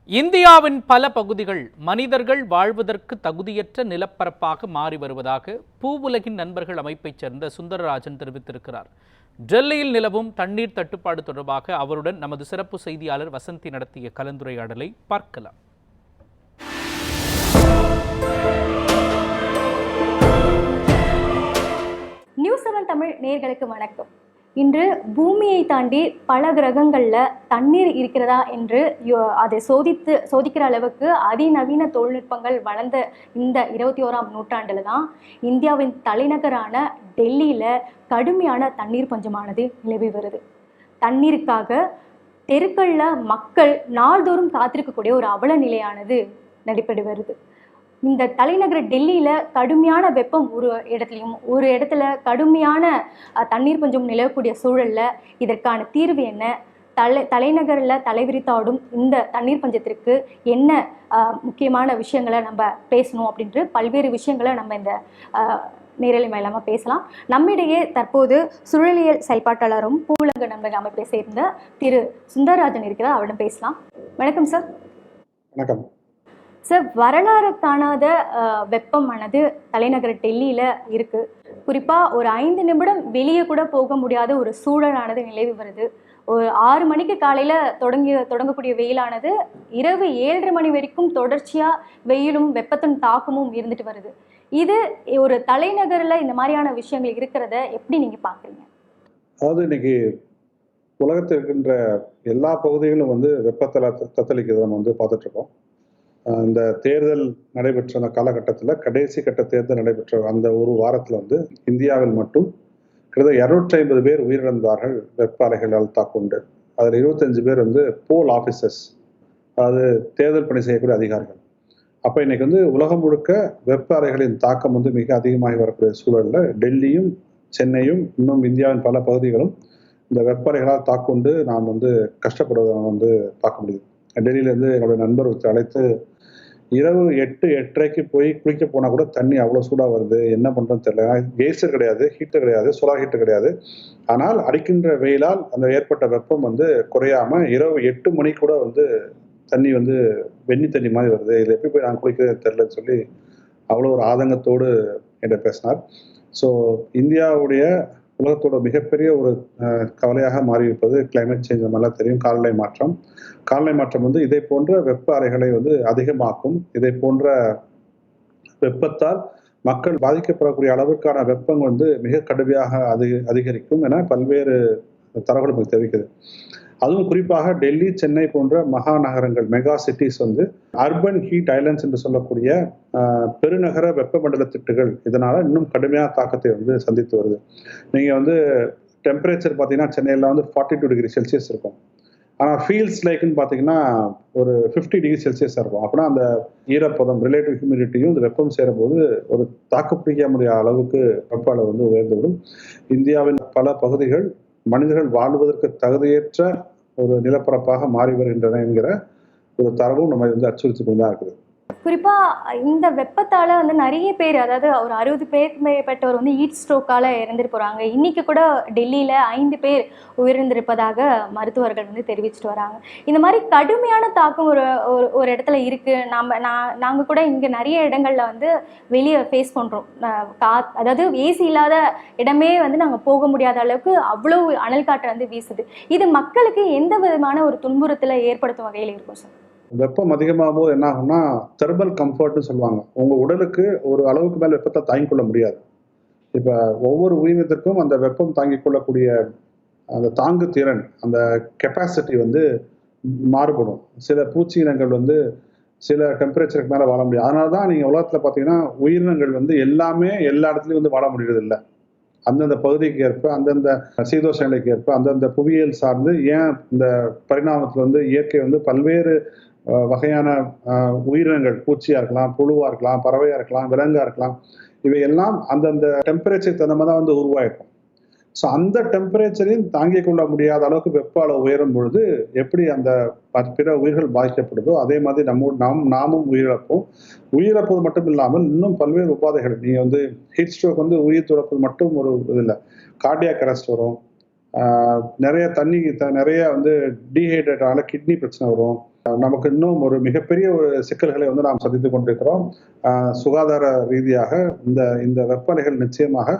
இந்தியாவின் பல பகுதிகள் மனிதர்கள் வாழ்வதற்கு தகுதியற்ற நிலப்பரப்பாக மாறி வருவதாக பூவுலகின் நண்பர்கள் அமைப்பைச் சேர்ந்த சுந்தரராஜன் தெரிவித்திருக்கிறார். டெல்லியில் நிலவும் தண்ணீர் தட்டுப்பாடு தொடர்பாக அவருடன் நமது சிறப்பு செய்தியாளர் வசந்தி நடத்திய கலந்துரையாடலை பார்க்கலாம். நியூஸ் 7 தமிழ் நேயர்களுக்கு வணக்கம். இன்று பூமியை தாண்டி பல கிரகங்களில் தண்ணீர் இருக்கிறதா என்று அதை சோதிக்கிற அளவுக்கு அதிநவீன தொழில்நுட்பங்கள் வளர்ந்த இந்த 21ஆம் நூற்றாண்டில் தான் இந்தியாவின் தலைநகரான டெல்லியில் கடுமையான தண்ணீர் பஞ்சமானது நிலவி வருது. தண்ணீருக்காக தெருக்களில் மக்கள் நாள்தோறும் காத்திருக்கக்கூடிய ஒரு அவல நிலையானது நடைபெற்று வருது. இந்த தலைநகர் டெல்லியில் கடுமையான வெப்பம் ஒரு இடத்துல கடுமையான தண்ணீர் பஞ்சம் நிலவக்கூடிய சூழலில் இதற்கான தீர்வு என்ன, தலைநகரில் தலைவிரித்தாடும் இந்த தண்ணீர் பஞ்சத்திற்கு என்ன முக்கியமான விஷயங்களை நம்ம பேசணும் அப்படின்ட்டு பல்வேறு விஷயங்களை நம்ம இந்த நேரலை மேலாம பேசலாம். நம்மிடையே தற்போது சூழலியல் செயல்பாட்டாளரும் பூவுலக நண்பர்கள் அமைப்பை சேர்ந்த திரு சுந்தரராஜன் இருக்கிறார். அவரிடம் பேசலாம். வணக்கம் சார். வணக்கம் சார். வரலாறு காணாத வெப்பமானது தலைநகர் டெல்லியில் இருக்குது. குறிப்பாக ஒரு 5 நிமிடம் வெளியே கூட போக முடியாத ஒரு சூழலானது நிலவி வருது. ஒரு 6 மணிக்கு காலையில் தொடங்கக்கூடிய வெயிலானது இரவு 7:30 மணி வரைக்கும் தொடர்ச்சியாக வெயிலும் வெப்பத்தின் தாக்கமும் இருந்துட்டு வருது. இது ஒரு தலைநகரில் இந்த மாதிரியான விஷயங்கள் இருக்கிறத எப்படி நீங்கள் பார்க்குறீங்க? அதாவது இன்னைக்கு உலகத்தில் இருக்கின்ற எல்லா பகுதிகளும் வெப்பத்தில் தத்தளிக்கிறத நம்ம பார்த்துட்டு இருக்கோம். இந்த தேர்தல் நடைபெற்ற அந்த காலகட்டத்தில் கடைசி கட்ட தேர்தல் நடைபெற்ற அந்த ஒரு வாரத்தில் இந்தியாவில் மட்டும் கிட்டத்தட்ட 250 பேர் உயிரிழந்தார்கள் வெப்ப அலைகளால் தாக்குண்டு. அதில் 25 பேர் போல் ஆஃபீஸர்ஸ், அதாவது தேர்தல் பணி செய்யக்கூடிய அதிகாரிகள். அப்போ இன்னைக்கு உலகம் முழுக்க வெப்ப அலைகளின் தாக்கம் மிக அதிகமாகி வரக்கூடிய சூழலில் டெல்லியும் சென்னையும் இன்னும் இந்தியாவின் பல பகுதிகளும் இந்த வெப்ப அலைகளால் தாக்குண்டு நாம் கஷ்டப்படுவதை பார்க்க முடியும். டெல்லியிலேருந்து என்னுடைய நண்பர் அழைத்து இரவு 8-8:30 போய் குளிக்க போனால் கூட தண்ணி அவ்வளோ சூடாக வருது, என்ன பண்ணுறோன்னு தெரியல. கேசர் கிடையாது, ஹீட்டர் கிடையாது, சோலார் ஹீட்டர் கிடையாது. ஆனால் அடிக்கின்ற வெயிலால் அந்த ஏற்பட்ட வெப்பம் குறையாமல் இரவு 8 மணி கூட தண்ணி வெந்நி தண்ணி மாதிரி வருது, இதில் எப்படி போய் நான் குளிக்கிறது தெரியலன்னு சொல்லி அவ்வளோ ஒரு ஆதங்கத்தோடு என்கிட்ட பேசினார். ஸோ இந்தியாவுடைய உலகத்தோட மிகப்பெரிய ஒரு கவலையாக மாறி இருப்பது கிளைமேட் சேஞ்ச். நம்மளாம் தெரியும், காலநிலை மாற்றம். காலநிலை மாற்றம் இதை போன்ற வெப்ப அலைகளை அதிகமாக்கும். இதை போன்ற வெப்பத்தால் மக்கள் பாதிக்கப்படக்கூடிய அளவுக்கான வெப்பம் மிக கடுமையாக அதிகரிக்கும் என பல்வேறு தரவுகள் நமக்கு தெரிவிக்குது. அதுவும் குறிப்பாக டெல்லி, சென்னை போன்ற மகாநகரங்கள், mega cities urban heat islands என்று சொல்லக்கூடிய பெருநகர வெப்பமண்டல திட்டுகள் இதனால இன்னும் கடுமையான தாக்கத்தை சந்தித்து வருது. நீங்க டெம்பரேச்சர் பார்த்தீங்கன்னா சென்னையில் 42 டிகிரி செல்சியஸ் இருக்கும். ஆனால் ஃபீல்ஸ் லைக்குன்னு பார்த்தீங்கன்னா ஒரு 50 டிகிரி செல்சியஸாக இருக்கும். அப்படின்னா அந்த ஈரப்பதம், ரிலேட்டிவ் ஹியூமிடிட்டியும் இந்த வெப்பம் சேரும்போது ஒரு தாக்குப்பிடிக்க முடியாத அளவுக்கு வெப்ப அளவு உயர்ந்துவிடும். இந்தியாவின் பல பகுதிகள் மனிதர்கள் வாழ்வதற்கு தகுதியற்ற ஒரு நிலப்பரப்பாக மாறி வருகின்றன என்கிற ஒரு தரவும் நம்ம அச்சுறுத்தி கொண்டுதான் இருக்குது. குறிப்பாக இந்த வெப்பத்தால் நிறைய பேர், அதாவது ஒரு 60 பேருக்கு மேற்பட்டவர் ஹீட் ஸ்ட்ரோக்கால் இறந்துட்டு போகிறாங்க. இன்றைக்கி கூட டெல்லியில் 5 பேர் உயிரிழந்திருப்பதாக மருத்துவர்கள் தெரிவிச்சிட்டு வராங்க. இந்த மாதிரி கடுமையான தாக்கம் ஒரு இடத்துல இருக்குது. நாங்கள் கூட இங்கே நிறைய இடங்களில் வெளியே ஃபேஸ் பண்ணுறோம். அதாவது ஏசி இல்லாத இடமே நாங்கள் போக முடியாத அளவுக்கு அவ்வளோ அனல் காற்று வீசுது. இது மக்களுக்கு எந்த விதமான ஒரு துன்புறுத்தலை ஏற்படுத்தும் வகையில் இருக்கும் சார்? வெப்பம் அதிகமாகும் போது என்ன ஆகும்னா தெர்மல் கம்ஃபர்ட்னு சொல்லுவாங்க. உங்கள் உடலுக்கு ஒரு அளவுக்கு மேலே வெப்பத்தை தாங்கிக் கொள்ள முடியாது. இப்போ ஒவ்வொரு உயிரினத்திற்கும் அந்த வெப்பம் தாங்கிக் கொள்ளக்கூடிய அந்த தாங்கு திறன், அந்த கெப்பாசிட்டி மாறுபடும். சில பூச்சி இனங்கள் சில டெம்பரேச்சருக்கு மேலே வாழ முடியாது. அதனால தான் நீங்கள் உலகத்தில் பார்த்தீங்கன்னா உயிரினங்கள் எல்லாமே எல்லா இடத்துலையும் வாழ முடியறது இல்லை. அந்தந்த பகுதிக்கு ஏற்ப, அந்தந்த சீதோஷ நிலைக்கு ஏற்ப, அந்தந்த புவியியல் சார்ந்து ஏன் இந்த பரிணாமத்தில் இயற்கை பல்வேறு வகையான உயிரினங்கள், பூச்சியாக இருக்கலாம், புழுவாக இருக்கலாம், பறவையாக இருக்கலாம், விலங்காக இருக்கலாம், இவையெல்லாம் அந்தந்த டெம்பரேச்சருக்கு தகுந்த மாதிரி தான் உருவாயிருக்கும். ஸோ அந்த டெம்பரேச்சரையும் தாங்கிக் கொள்ள முடியாத அளவுக்கு வெப்ப அளவு உயரும் பொழுது எப்படி அந்த பிற உயிர்கள் பாதிக்கப்படுதோ அதே மாதிரி நாமும் உயிரிழப்போம். உயிரிழப்பது மட்டும் இல்லாமல் இன்னும் பல்வேறு உபாதைகள். நீங்கள் ஹீட் ஸ்ட்ரோக் உயிர் துறப்பது மட்டும் ஒரு இது இல்லை, கார்டியாக் அரெஸ்ட் வரும், நிறைய நிறைய வந்து டீஹைட்ரேட்டால கிட்னி பிரச்சனை வரும். நமக்கு இன்னும் ஒரு மிகப்பெரிய ஒரு சிக்கல்களை வந்து நாம் சந்தித்துக் கொண்டிருக்கிறோம். சுகாதார ரீதியாக இந்த வெப்பநிலைகள் நிச்சயமாக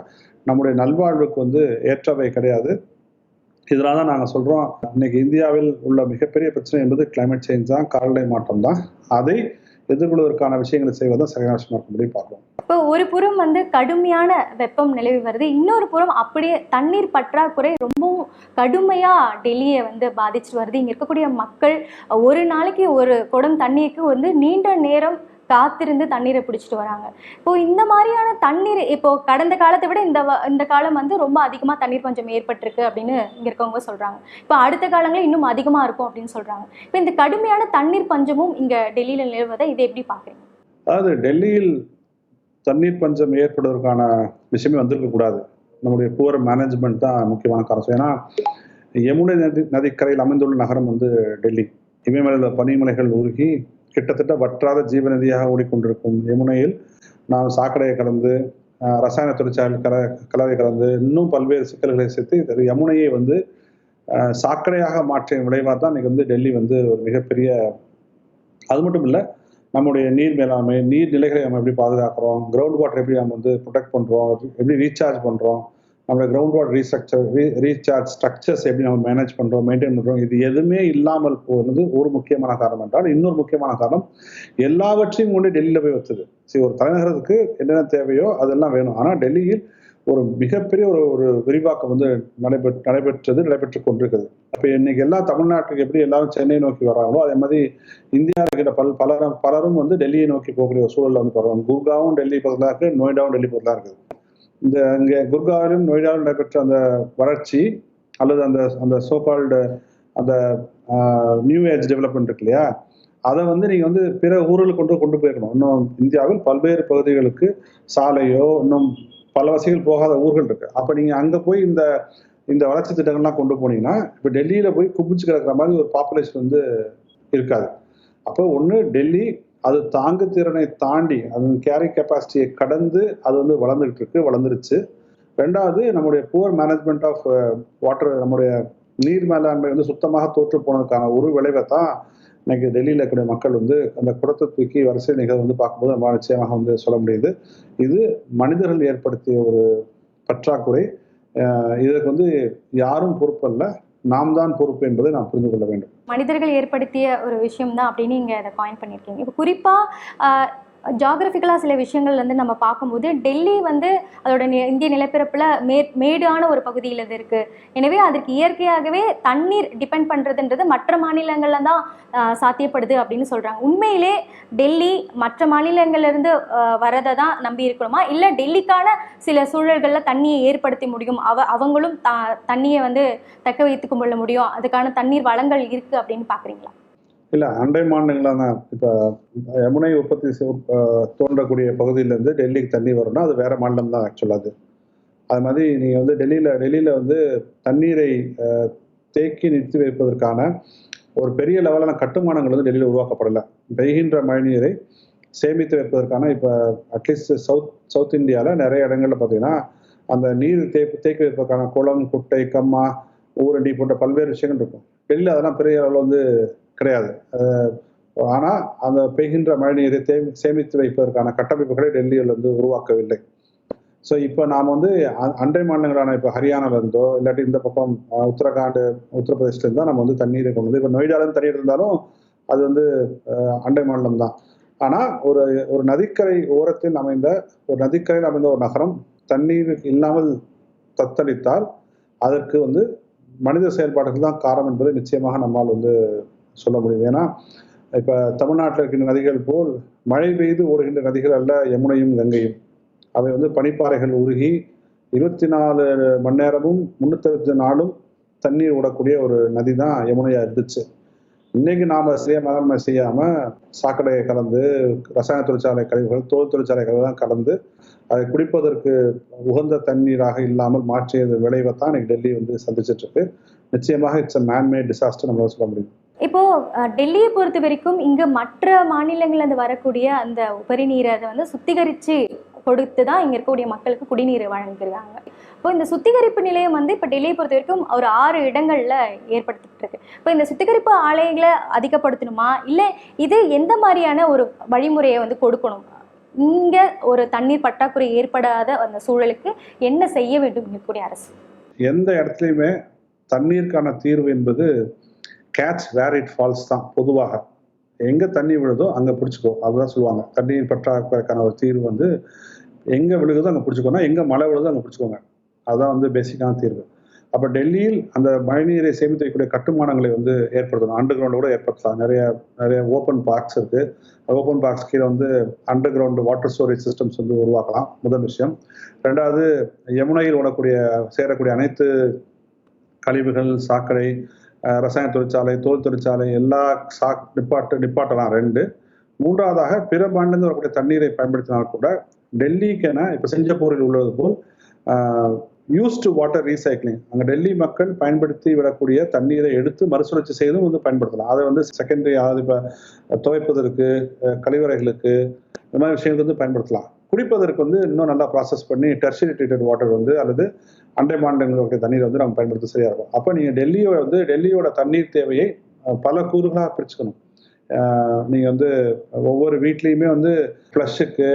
நம்முடைய நல்வாழ்வுக்கு வந்து ஏற்றவை கிடையாது. இதனால தான் நாங்கள் சொல்றோம், இன்னைக்கு இந்தியாவில் உள்ள மிகப்பெரிய பிரச்சனை என்பது கிளைமேட் சேஞ்ச் தான், காலநிலை மாற்றம் தான். அதை எதிர்கொள்வதற்கான விஷயங்களை செய்வதும் சரியான விஷயமா இருக்கும்படி பார்க்கிறோம். இப்போ ஒரு புறம் வந்து கடுமையான வெப்பம் நிலவி வருது, இன்னொரு புறம் அப்படியே தண்ணீர் பற்றாக்குறை ரொம்பவும் கடுமையா டெல்லியை வந்து பாதிச்சுட்டு வருது. இங்க இருக்கக்கூடிய மக்கள் ஒரு நாளைக்கு ஒரு குடம் தண்ணீருக்கு வந்து நீண்ட நேரம் காத்திருந்து தண்ணீரை பிடிச்சிட்டு வராங்க. இப்போ இந்த மாதிரியான தண்ணீர் இப்போ கடந்த காலத்தை விட இந்த காலம் வந்து ரொம்ப அதிகமா தண்ணீர் பஞ்சம் ஏற்பட்டிருக்கு அப்படின்னு இங்க இருக்கவங்க சொல்றாங்க. இப்போ அடுத்த காலங்களில் இன்னும் அதிகமா இருக்கும் அப்படின்னு சொல்றாங்க. இப்போ இந்த கடுமையான தண்ணீர் பஞ்சமும் இங்க டெல்லியில நிலவுவதை இதை எப்படி பாக்குறீங்க? அதாவது டெல்லியில் தண்ணீர் பஞ்சம் ஏற்படுவதற்கான விஷயமே வந்திருக்க கூடாது. நம்முடைய புவர் மேனேஜ்மெண்ட் தான் முக்கியமான காரணம். ஏன்னா யமுனை நதிக்கரையில் அமைந்துள்ள நகரம் வந்து டெல்லி. இமயமலையில் பனிமலைகள் உருகி கிட்டத்தட்ட வற்றாத ஜீவநதியாக ஓடிக்கொண்டிருக்கும் யமுனையில் நாம் சாக்கடையை கலந்து, ரசாயன தொழிற்சாலை கலவை கலந்து, இன்னும் பல்வேறு சிக்கல்களை சேர்த்து யமுனையை வந்து சாக்கடையாக மாற்றிய விளைவாக தான் இன்னைக்கு வந்து டெல்லி வந்து ஒரு மிகப்பெரிய, அது மட்டும் இல்லை, நம்முடைய நீர் மேலாண்மை, நீர்நிலைகளை நம்ம எப்படி பாதுகாக்கிறோம், கிரவுண்ட் வாட்டர் எப்படி நம்ம வந்து ப்ரொடெக்ட் பண்ணுறோம், எப்படி ரீசார்ஜ் பண்ணுறோம், நம்மளுடைய கிரவுண்ட் வாட்டர் ரீசார்ஜ் ஸ்ட்ரக்சர்ஸ் எப்படி நம்ம மேனேஜ் பண்ணுறோம், மெயின்டைன் பண்ணுறோம், இது எதுவுமே இல்லாமல் போகிறது ஒரு முக்கியமான காரணம் என்றால், இன்னொரு முக்கியமான காரணம் எல்லாவற்றையும் கொண்டு டெல்லியில் போய் வச்சது. சரி, ஒரு தலைநகரத்துக்கு என்னென்ன தேவையோ அதெல்லாம் வேணும். ஆனால் டெல்லியில் ஒரு மிகப்பெரிய ஒரு விரிவாக்கம் வந்து நடைபெற்று கொண்டிருக்குது. அப்போ இன்னைக்கு தமிழ்நாட்டுக்கு எப்படி எல்லாரும் சென்னை நோக்கி வராங்களோ, அதே மாதிரி இந்தியாவில் இருக்கிற பலரும் வந்து டெல்லியை நோக்கி போகக்கூடிய ஒரு சூழலில் வந்து போகிறாங்க. குர்காவும் டெல்லி பக்கத்தில் இருக்கு, நொய்டாவும் டெல்லி பக்கத்தில் இருக்குது. இங்கே குர்காவிலும் நொய்டாவிலும் நடைபெற்ற அந்த வளர்ச்சி அல்லது அந்த சோகால்டு அந்த நியூ ஏஜ் டெவலப்மெண்ட் இருக்கு இல்லையா, அதை வந்து நீங்கள் வந்து பிற ஊர்களுக்கு கொண்டு போயிருக்கணும். இன்னும் இந்தியாவில் பல்வேறு பகுதிகளுக்கு சாலையோ இன்னும் பல வசதிகள் போகாத ஊர்கள் இருக்கு. அப்போ நீங்கள் அங்கே போய் இந்த வளர்ச்சி திட்டங்கள்லாம் கொண்டு போனீங்கன்னா, இப்போ டெல்லியில் போய் குப்பிச்சு கிடக்கிற மாதிரி ஒரு பாப்புலேஷன் வந்து இருக்காது. அப்போ ஒன்று டெல்லி அது தாங்கு திறனை தாண்டி, அது கேரி கெப்பாசிட்டியை கடந்து அது வந்து வளர்ந்துருச்சு. ரெண்டாவது, நம்முடைய புவர் மேனேஜ்மெண்ட் ஆஃப் வாட்டர், நம்முடைய நீர் மேலாண்மை வந்து சுத்தமாக தோற்று போனதுக்கான ஒரு விளைவை தான் இன்னைக்கு டெல்லியில் இருக்கக்கூடிய மக்கள் வந்து அந்த குடத்தை தூக்கி வரிசை நிகழ்வு வந்து பார்க்கும்போது நம்ம நிச்சயமாக வந்து சொல்ல முடியுது. இது மனிதர்கள் ஏற்படுத்திய ஒரு பற்றாக்குறை. இதற்கு வந்து யாரும் பொறுப்பல்ல, நாம் தான் பொறுப்பு என்பதை நாம் புரிந்து கொள்ள வேண்டும். மனிதர்கள் ஏற்படுத்திய ஒரு விஷயம் தான் அப்படின்னு இங்கே அதை காயின் பண்ணியிருக்கீங்க. இப்போ குறிப்பாக ஜாகிரபிக்கலாக சில விஷயங்கள் வந்து நம்ம பார்க்கும்போது டெல்லி வந்து அதோட இந்திய நிலப்பரப்பில் மேடான ஒரு பகுதியில் இது இருக்குது. எனவே அதற்கு இயற்கையாகவே தண்ணீர் டிபெண்ட் பண்ணுறதுன்றது மற்ற மாநிலங்களில் தான் சாத்தியப்படுது அப்படின்னு சொல்கிறாங்க. உண்மையிலே டெல்லி மற்ற மாநிலங்கள்லேருந்து வரதை தான் நம்பி இருக்கணுமா, இல்லை டெல்லிக்கான சில சூழல்களில் தண்ணியை ஏற்படுத்தி முடியும், அவங்களும் தண்ணியை வந்து தக்க வைத்துக் கொள்ள முடியும், அதுக்கான தண்ணீர் வளங்கள் இருக்குது அப்படின்னு பார்க்குறீங்களா? இல்லை, அண்டை மாநிலங்களான இப்போ யமுனை உற்பத்தி தோன்றக்கூடிய பகுதியிலேருந்து டெல்லிக்கு தண்ணி வரும்னா அது வேற மாநிலம் தான் ஆக்சுவலாக. அது மாதிரி நீங்கள் வந்து டெல்லியில் வந்து தண்ணீரை தேக்கி நிறுத்தி வைப்பதற்கான ஒரு பெரிய லெவலான கட்டுமானங்கள் வந்து டெல்லியில் உருவாக்கப்படலை. பெய்கின்ற மழைநீரை சேமித்து வைப்பதற்கான இப்போ அட்லீஸ்ட் சவுத் இந்தியாவில் நிறைய இடங்கள்ல பார்த்தீங்கன்னா அந்த நீர் தேக்கி வைப்பதற்கான குளம், குட்டை, கம்மா, ஊரண்டி போன்ற பல்வேறு விஷயங்கள் இருக்கும். டெல்லியில் அதெல்லாம் பெரிய அளவில் வந்து கிடையாது. ஆனால் அந்த பெய்கின்ற மழைநீரை சேமித்து வைப்பதற்கான கட்டமைப்புகளை டெல்லியில் வந்து உருவாக்கவில்லை. ஸோ இப்போ நாம் வந்து அண்டை மாநிலங்களான இப்போ ஹரியானாவிலேருந்தோ இல்லாட்டி இந்த பக்கம் உத்தரகாண்ட், உத்தரப்பிரதேசிலேருந்தோ நம்ம வந்து தண்ணீரை கொண்டு வந்து, இப்போ நொய்டாலேருந்து தண்ணீர் இருந்தாலும் அது வந்து அண்டை மாநிலம் தான். ஆனால் ஒரு நதிக்கரை ஓரத்தில் அமைந்த ஒரு நகரம் தண்ணீர் இல்லாமல் தத்தளித்தால் அதற்கு வந்து மனித செயல்பாடுகள் தான் காரணம் என்பதை நிச்சயமாக நம்மால் வந்து சொல்ல முடியும். ஏன்னா இப்போ தமிழ்நாட்டில் இருக்கின்ற நதிகள் போல் மழை பெய்து ஓடுகின்ற நதிகள் அல்ல யமுனையும் கங்கையும். அவை வந்து பனிப்பாறைகள் உருகி 24 மணி நேரமும் 360 நாளும் தண்ணீர் ஓடக்கூடிய ஒரு நதி தான் யமுனையா இருந்துச்சு. இன்னைக்கு நாம் மேலாண்மை செய்யாமல் சாக்கடையை கலந்து, ரசாயன தொழிற்சாலை கழிவுகள், தோல் தொழிற்சாலை கழிவுகள் கலந்து அதை குடிப்பதற்கு உகந்த தண்ணீராக இல்லாமல் மாற்றியது விளைவை தான் இன்னைக்கு டெல்லி வந்து சந்திச்சுட்டு இருக்கு. நிச்சயமாக இட்ஸ் அ மேன்மேட் டிசாஸ்டர் நம்மளால சொல்ல முடியும். இப்போ டெல்லியை பொறுத்த வரைக்கும் இங்கே மற்ற மாநிலங்கள்லேருந்து வரக்கூடிய அந்த உபரி நீரை அதை வந்து சுத்திகரித்து கொடுத்து தான் இங்கே இருக்கக்கூடிய மக்களுக்கு குடிநீர் வழங்கிருக்காங்க. இப்போ இந்த சுத்திகரிப்பு நிலையம் வந்து இப்போ டெல்லியை பொறுத்த வரைக்கும் ஒரு 6 இடங்கள்ல ஏற்படுத்திட்டு இருக்கு. இப்போ இந்த சுத்திகரிப்பு ஆலைகளை அதிகப்படுத்தணுமா, இல்லை இது எந்த மாதிரியான ஒரு வழிமுறையை வந்து கொடுக்கணும்? இங்க ஒரு தண்ணீர் பற்றாக்குறை ஏற்படாத அந்த சூழலுக்கு என்ன செய்ய வேண்டும் இருக்கக்கூடிய அரசு? எந்த இடத்துலையுமே தண்ணீருக்கான தீர்வு என்பது கேட்ச் வேர் இட் ஃபால்ஸ் தான். பொதுவாக எங்கே தண்ணி விழுதோ அங்கே பிடிச்சிக்கோ, அதுதான் சொல்லுவாங்க. தண்ணீர் பற்றாக்குறைக்கான ஒரு தீர்வு வந்து எங்கே விழுகுதோ அங்கே பிடிச்சிக்கோனா, எங்கே மழை விழுதோ அங்கே பிடிச்சிக்கோங்க. அதுதான் வந்து பேசிக்கான தீர்வு. அப்போ டெல்லியில் அந்த மழைநீரை சேமித்து வைக்கக்கூடிய கட்டுமானங்களை வந்து ஏற்படுத்தணும். அண்டர் கிரவுண்டில் கூட ஏற்படுத்தலாம். நிறைய ஓப்பன் பார்க்ஸ் இருக்குது. ஓப்பன் பார்க்ஸ் கீழே வந்து under ground water storage systems வந்து உருவாக்கலாம், முதல் விஷயம். ரெண்டாவது, யமுனையில் சேரக்கூடிய அனைத்து கழிவுகள், சாக்கடை, ரசாயன தொழிற்சாலை, தோல் தொழிற்சாலை எல்லா நிப்பாட்டலாம் 2. மூன்றாவதாக, பிற மாநிலங்கள் வரக்கூடிய தண்ணீரை பயன்படுத்தினால் கூட டெல்லிக்கென இப்போ சிங்கப்பூரில் உள்ளது போல் யூஸ்டு வாட்டர் ரீசைக்ளிங், அங்கே டெல்லி மக்கள் பயன்படுத்தி விடக்கூடிய தண்ணீரை எடுத்து மறுசுழற்சி செய்தும் வந்து பயன்படுத்தலாம். அதை வந்து செகண்டரி, அதாவது இப்போ துவைப்பதற்கு, கழிவறைகளுக்கு, இந்த மாதிரி விஷயங்களுக்கு வந்து பயன்படுத்தலாம். குடிப்பதற்கு வந்து இன்னும் நல்லா ப்ராசஸ் பண்ணி டெர்ஷரி ட்ரீட்டட் வாட்டர் வந்து அல்லது அண்டை மாநிலங்களுடைய தண்ணீரை வந்து நம்ம பயன்படுத்த சரியாக இருக்கும். அப்போ நீங்கள் டெல்லியோட தண்ணீர் தேவையை பல கூறுகளாக பிரிச்சுக்கணும். நீங்கள் வந்து ஒவ்வொரு வீட்லேயுமே வந்து ஃப்ளஷ்ஷுக்கு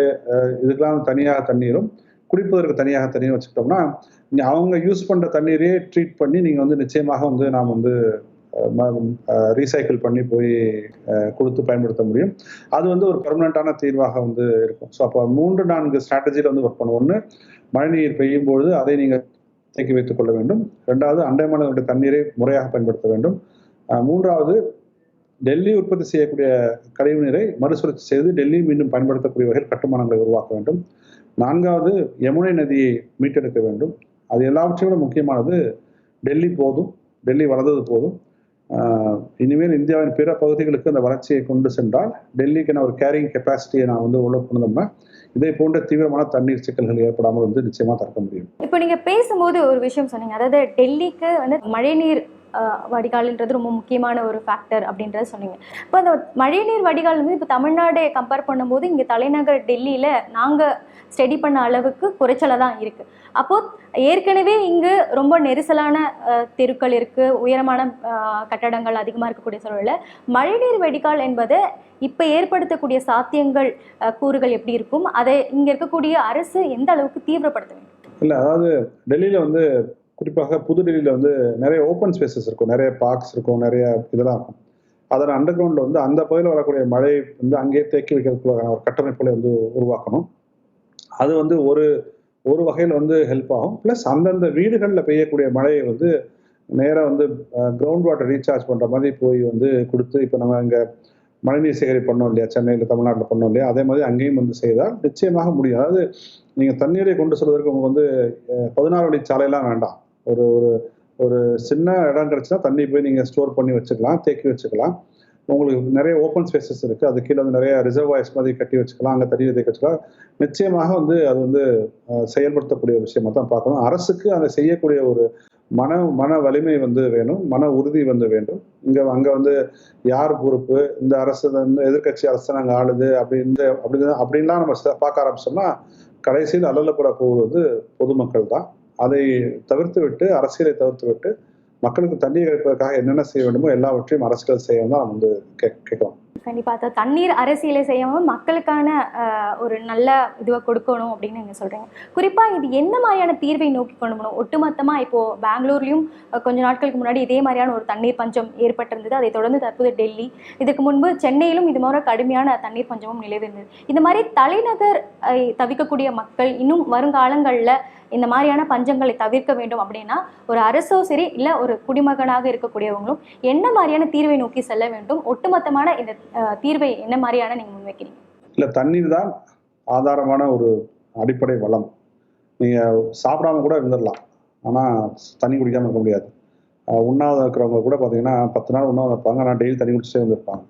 இதுக்கெல்லாம் தனியாக தண்ணீரும், குடிப்பதற்கு தனியாக தண்ணீரும் வச்சுக்கிட்டோம்னா, அவங்க யூஸ் பண்ணுற தண்ணீரையே ட்ரீட் பண்ணி நீங்கள் வந்து நிச்சயமாக வந்து நாம் வந்து ரீசைக்கிள் பண்ணி போய் கொடுத்து பயன்படுத்த முடியும். அது வந்து ஒரு பெர்மனண்டான தீர்வாக வந்து இருக்கும். ஸோ அப்போ 3-4 ஸ்ட்ராட்டஜியில் வந்து ஒர்க் பண்ணுவோம். 1, மழைநீர் பெய்யும் பொழுது அதை நீங்கள் தேக்கி வைத்துக் கொள்ள வேண்டும். 2வது, அண்டை மாநிலங்களுடைய தண்ணீரை முறையாக பயன்படுத்த வேண்டும். 3வது, டெல்லி உற்பத்தி செய்யக்கூடிய கழிவு நீரை மறுசுழற்சி செய்து டெல்லி மீண்டும் பயன்படுத்தக்கூடிய வகையில் கட்டுமானங்களை உருவாக்க வேண்டும். 4வது, யமுனை நதியை மீட்டெடுக்க வேண்டும். அது எல்லாவற்றையும் விட முக்கியமானது, டெல்லி வளர்ந்தது போதும். இனிமேல் இந்தியாவின் பிற பகுதிகளுக்கு அந்த வளர்ச்சியை கொண்டு சென்றால் டெல்லிக்கான ஒரு கேரிங் கெப்பாசிட்டியை நான் வந்து உள்ள கொண்டோம்னா இதே போன்ற தீவிரமான தண்ணீர் சிக்கல்கள் ஏற்படாமல் வந்து நிச்சயமா தடுக்க முடியும். இப்போ நீங்க பேசும்போது ஒரு விஷயம் சொன்னீங்க, அதாவது டெல்லிக்கு வந்து மழைநீர் வடிகால்ன்றது ரொம்ப முக்கியமான ஒரு ஃபேக்டர் அப்படின்றத சொன்னீங்க. இப்போ அந்த மழைநீர் வடிகால் வந்து இப்போ தமிழ்நாடு கம்பேர் பண்ணும்போது இங்கே தலைநகர் டெல்லியில் நாங்கள் ஸ்டடி பண்ண அளவுக்கு குறைச்சலாக தான் இருக்குது. அப்போது ஏற்கனவே இங்கு ரொம்ப நெரிசலான தெருக்கள் இருக்குது, உயரமான கட்டடங்கள் அதிகமாக இருக்கக்கூடிய சூழலில் மழைநீர் வடிகால் என்பதை இப்போ ஏற்படுத்தக்கூடிய சாத்தியங்கள் கூறுகள் எப்படி இருக்கும், அதை இங்கே இருக்கக்கூடிய அரசு எந்த அளவுக்கு தீவிரப்படுத்த வேண்டும்? இல்லை, அதாவது டெல்லியில் வந்து குறிப்பாக புது டெல்லியில் வந்து நிறைய ஓப்பன் ஸ்பேசஸ் இருக்கும், நிறைய பார்க்ஸ் இருக்கும், நிறைய இதெல்லாம் இருக்கும். அதன் அண்டர் கிரவுண்டில் வந்து அந்த பகுதியில் வரக்கூடிய மழை வந்து அங்கேயே தேக்கி வைக்கிறதுக்குள்ளான ஒரு கட்டமைப்புகளை வந்து உருவாக்கணும். அது வந்து ஒரு வகையில் வந்து ஹெல்ப் ஆகும். ப்ளஸ் அந்தந்த வீடுகளில் பெய்யக்கூடிய மழையை வந்து நேராக வந்து கிரவுண்ட் வாட்டர் ரீசார்ஜ் பண்ணுற மாதிரி போய் வந்து கொடுத்து, இப்போ நம்ம இங்கே மழைநீர் சேகரிப்பு பண்ணோம் இல்லையா, சென்னையில் தமிழ்நாட்டில் பண்ணோம் இல்லையா, அதே மாதிரி அங்கேயும் வந்து செய்தால் நிச்சயமாக முடியும். அதாவது நீங்கள் தண்ணீரை கொண்டு செல்வதற்கு உங்களுக்கு வந்து 16 வழி சாலையெல்லாம் வேண்டாம். ஒரு ஒரு சின்ன இடம் கிடச்சினா தண்ணி போய் நீங்கள் ஸ்டோர் பண்ணி வச்சுக்கலாம், தேக்கி வச்சுக்கலாம். உங்களுக்கு நிறைய ஓப்பன் ஸ்பேசஸ் இருக்குது, அது கீழே வந்து நிறைய ரிசர்வாயர்ஸ் மாதிரி கட்டி வச்சுக்கலாம், அங்கே தண்ணீரை தேக்கி வச்சுக்கலாம். நிச்சயமாக வந்து அது வந்து செயல்படுத்தக்கூடிய விஷயமா தான் பார்க்கணும். அரசுக்கு அதை செய்யக்கூடிய ஒரு மன வலிமை வந்து வேணும், மன உறுதி வந்து வேண்டும். அங்கே வந்து யார் பொறுப்பு, இந்த அரசு வந்து எதிர்கட்சி அரசு நாங்கள் ஆளுது அப்படின்லாம் நம்ம பார்க்க ஆரம்பிச்சோம்னா கடைசியில் அல்லப்பட போவது வந்து பொதுமக்கள் தான். அதை அரசியலை தவிர்த்து விட்டு மக்களுக்கு தண்ணீர் கிடைப்பதற்காக என்னென்ன செய்ய வேண்டுமோ எல்லாவற்றையும் அரசுகள் செய்யணும் தான் நம்ம வந்து கேட்கலாம். கண்டிப்பாக தண்ணீர் அரசியலை செய்யாமல் மக்களுக்கான ஒரு நல்ல இதுவை கொடுக்கணும் அப்படின்னு நீங்கள் சொல்கிறீங்க. குறிப்பாக இது என்ன மாதிரியான தீர்வை நோக்கி கொண்டு போகணும்? ஒட்டுமொத்தமாக இப்போது பெங்களூர்லேயும் கொஞ்ச நாட்களுக்கு முன்னாடி இதே மாதிரியான ஒரு தண்ணீர் பஞ்சம் ஏற்பட்டிருந்தது. அதை தொடர்ந்து தற்போது டெல்லி, இதுக்கு முன்பு சென்னையிலும் இது மாதிரி கடுமையான தண்ணீர் பஞ்சமும் நிலவிருந்தது. இந்த மாதிரி தலைநகர் தவிக்கக்கூடிய மக்கள் இன்னும் வருங்காலங்களில் இந்த மாதிரியான பஞ்சங்களை தவிர்க்க வேண்டும் அப்படின்னா ஒரு அரசோ சரி இல்லை ஒரு குடிமகனாக இருக்கக்கூடியவங்களும் என்ன மாதிரியான தீர்வை நோக்கி செல்ல வேண்டும்? ஒட்டுமொத்தமான இந்த தீர்வை என்ன மாதிரியான நீங்கள் முன்வைக்கிறீங்க? இல்லை, தண்ணீர் தான் ஆதாரமான ஒரு அடிப்படை வளம். நீங்கள் சாப்பிடாம கூட இருந்துடலாம், ஆனால் தண்ணி குடிக்காமல் இருக்க முடியாது. உண்ணாவிரதம் இருக்கிறவங்க கூட பார்த்தீங்கன்னா 10 நாள் உண்ணாவிரதம் இருப்பாங்க, ஆனால் டெய்லி தண்ணி குடிச்சிட்டே வந்துருப்பாங்க.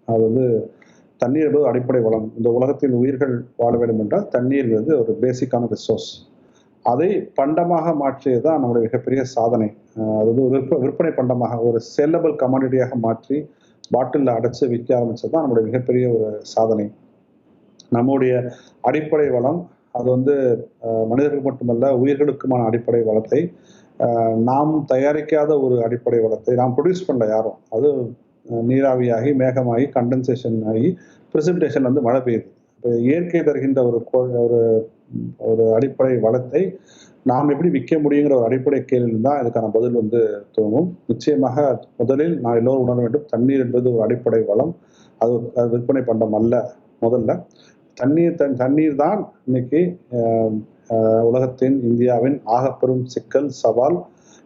அது வந்து தண்ணீர் என்பது அடிப்படை வளம். இந்த உலகத்தில் உயிர்கள் வாழ வேண்டும் என்றால் தண்ணீர் வந்து ஒரு பேசிக்கான ரிசோர்ஸ். அதை பண்டமாக மாற்றியது தான் நம்முடைய மிகப்பெரிய சாதனை. அது வந்து ஒரு விற்பனை பண்டமாக, ஒரு செல்லபிள் கமாடிட்டியாக மாற்றி பாட்டிலில் அடைச்சி விற்க ஆரம்பிச்சது தான் நம்முடைய மிகப்பெரிய ஒரு சாதனை. நம்முடைய அடிப்படை வளம் அது வந்து மனிதர்கள் மட்டுமல்ல உயிர்களுக்குமான அடிப்படை வளத்தை, நாம் தயாரிக்காத ஒரு அடிப்படை வளத்தை நாம் ப்ரொடியூஸ் பண்ணல யாரும். அது நீராவியாகி மேகமாகி கண்டென்சேஷன் ஆகி பிரிசிபிடேஷன் வந்து மழை பெய்யுது. இயற்கை தருகின்ற ஒரு ஒரு அடிப்படை வளத்தை நாம் எப்படி விற்க முடியுங்கிற ஒரு அடிப்படை கேள்வி தான் இதுக்கான பதில் வந்து தோணும். நிச்சயமாக முதலில் நான் எல்லோரும் உணர வேண்டும், தண்ணீர் என்பது ஒரு அடிப்படை வளம். அது விற்பனை பண்டம் அல்ல. முதல்ல தண்ணீர் தான் இன்னைக்கு உலகத்தின் இந்தியாவின் ஆகப்பெரும் சிக்கல் சவால்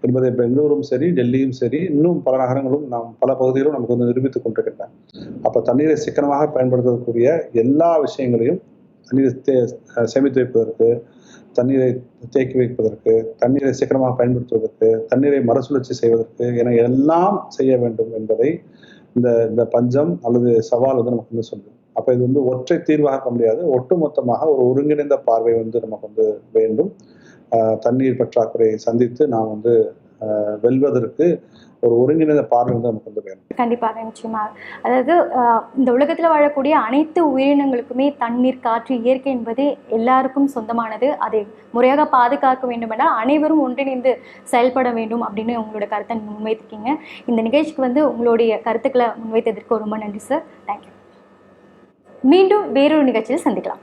என்பதை பெங்களூரும் சரி, டெல்லியும் சரி, இன்னும் பல நகரங்களும் பல பகுதிகளும் நமக்கு வந்து நிரூபித்துக் கொண்டிருக்கின்றன. அப்ப தண்ணீரை சிக்கனமாக பயன்படுத்தக்கூடிய எல்லா விஷயங்களையும், தண்ணீரை சேமித்து வைப்பதற்கு, தண்ணீரை தேக்கி வைப்பதற்கு, தண்ணீரை சிக்கனமாக பயன்படுத்துவதற்கு, தண்ணீரை மறுசுழற்சி செய்வதற்கு என எல்லாம் செய்ய வேண்டும் என்பதை இந்த பஞ்சம் அல்லது சவால் வந்து நமக்கு வந்து சொல்லுது. அப்ப இது வந்து ஒற்றை தீர்வாக முடியாது. ஒட்டுமொத்தமாக ஒரு ஒருங்கிணைந்த பார்வை வந்து நமக்கு வந்து வேண்டும். தண்ணீர் பற்றாக்குறையை சந்தித்து நாம் வந்து வெல்வதற்கு ஒரு ஒருங்கிணைந்த பார்வை வந்து நமக்கு வந்து வேணும். கண்டிப்பாக, நிச்சயமாக. அதாவது இந்த உலகத்தில் வாழக்கூடிய அனைத்து உயிரினங்களுக்குமே தண்ணீர், காற்று, இயற்கை என்பது எல்லாருக்கும் சொந்தமானது. அதை முறையாக பாதுகாக்க வேண்டுமென்றால் அனைவரும் ஒன்றிணைந்து செயல்பட வேண்டும் அப்படின்னு உங்களோட கருத்தை முன்வைத்திருக்கீங்க. இந்த நிகழ்ச்சிக்கு வந்து உங்களுடைய கருத்துக்களை முன்வைத்ததற்கு ரொம்ப நன்றி சார். தேங்க்யூ. மீண்டும் வேறொரு நிகழ்ச்சியில் சந்திக்கலாம்.